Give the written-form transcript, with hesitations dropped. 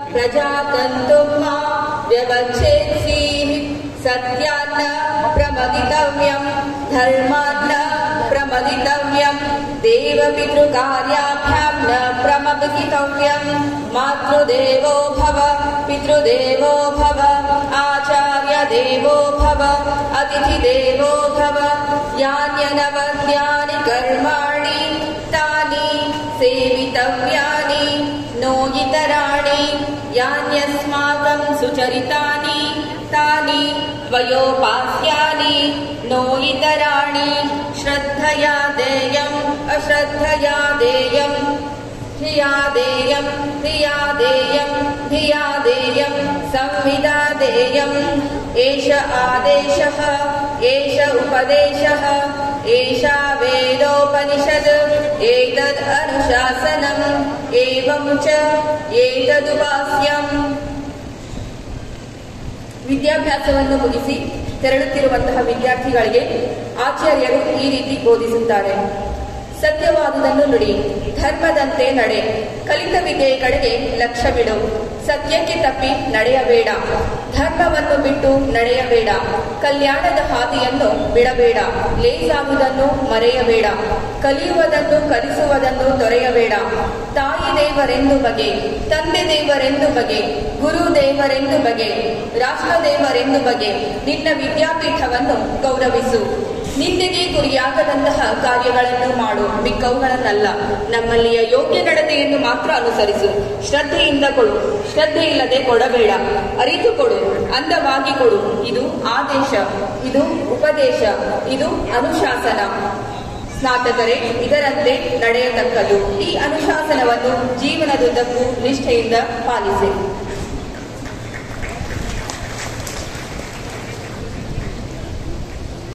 ಪ್ರಜಾತಂತುಂ ವ್ಯವಚ್ಛೇತ್ಸೀಃ ಸತ್ಯಾನ್ನ ಪ್ರಮದಿತವ್ಯಂ ಧರ್ಮಾನ್ನ ಪ್ರಮದಿತವ್ಯಂ ದೇವಪಿತೃಕಾರ್ಯಾಭ್ಯಾಂ ನ ಪ್ರಮದಿತವ್ಯಂ ಮಾತೃದೇವೋ ಭವ ಪಿತೃದೇವೋ ಭವ ಆಚಾರ್ಯ ದೇವೋ ಭವ ಅತಿಥಿ ದೇವೋ ಭವ ಯಾನ್ಯನವದ್ಯಾನಿ ಕರ್ಮಾಣಿ ತಾನಿ ಸೇವಿತವ್ಯಾನಿ ನೋ ಇತರಾಣಿ ಯಾನ್ಯಸ್ಮಾಕಂ ಸುಚರಿತಾನಿ ತಾನಿ ತ್ವಯೋಪಾಸ್ಯಾನಿ ನೋ ಇತರಾಣಿ ಶ್ರದ್ಧಯಾ ದೇಯಂ ಅಶ್ರದ್ಧಯಾ ದೇಯಂ ಧಿಯಾ ದೇಯಂ ಧಿಯಾ ದೇಯಂ ಧಿಯಾ ದೇಯಂ ಸಂವಿದಾ ದೇಯಂ ಏಷ ಆದೇಶಃ ಏಷ ಉಪದೇಶಃ ಏಷಾ ವೇದೋಪನಿಷದ್ ಏತದ್ ಅನುಶಾಸನಂ ಏವಂ ಚ ಏತದುಪಾಸ್ಯಂ. ವಿದ್ಯಾಭ್ಯಾಸವನ್ನು ಮುಗಿಸಿ ತೆರಳುತ್ತಿರುವಂತಹ ವಿದ್ಯಾರ್ಥಿಗಳಿಗೆ ಆಚಾರ್ಯರು ಈ ರೀತಿ ಬೋಧಿಸುತ್ತಾರೆ. ಸತ್ಯವಾದುದನ್ನು ನುಡಿ, ಧರ್ಮದಂತೆ ನಡೆ, ಕಲಿತ ವಿದ್ಯೆಯ ಕಡೆಗೆ ಲಕ್ಷ್ಯವಿಡು, ಸತ್ಯಕ್ಕೆ ತಪ್ಪಿ ನಡೆಯಬೇಡ, ಧರ್ಮವನ್ನು ಬಿಟ್ಟು ನಡೆಯಬೇಡ, ಕಲ್ಯಾಣದ ಹಾದಿಯನ್ನು ಬಿಡಬೇಡ, ಲೇಸಾಗುವುದನ್ನು ಮರೆಯಬೇಡ, ಕಲಿಯುವುದನ್ನು ಕಲಿಸುವುದನ್ನು ತೊರೆಯಬೇಡ, ತಾಯಿ ದೇವರೆಂದು ಬಗೆ, ತಂದೆ ದೇವರೆಂದು ಬಗೆ, ಗುರು ದೇವರೆಂದು ಬಗೆ, ರಾಷ್ಟ್ರ ದೇವರೆಂದು ಬಗೆ, ನಿನ್ನ ವಿದ್ಯಾಪೀಠವನ್ನು ಗೌರವಿಸು. ನಿಂದೆಗೆ ಗುರಿಯಾಗದಂತಹ ಕಾರ್ಯಗಳನ್ನು ಮಾಡು, ಮಿಕ್ಕವುಗಳನ್ನಲ್ಲ. ನಮ್ಮಲ್ಲಿಯ ಯೋಗ್ಯ ನಡತೆಯನ್ನು ಮಾತ್ರ ಅನುಸರಿಸು. ಶ್ರದ್ಧೆಯಿಂದ ಕೊಡು, ಶ್ರದ್ಧೆ ಇಲ್ಲದೆ ಕೊಡಬೇಡ. ಅರಿತು ಕೊಡು, ಅಂದವಾಗಿ ಕೊಡು. ಇದು ಆದೇಶ, ಇದು ಉಪದೇಶ, ಇದು ಅನುಶಾಸನ. ಸ್ನಾತಕರೇ, ಇದರಂತೆ ನಡೆಯತಕ್ಕದ್ದು. ಈ ಅನುಶಾಸನವನ್ನು ಜೀವನದುದ್ದಕ್ಕೂ ನಿಷ್ಠೆಯಿಂದ ಪಾಲಿಸಿ.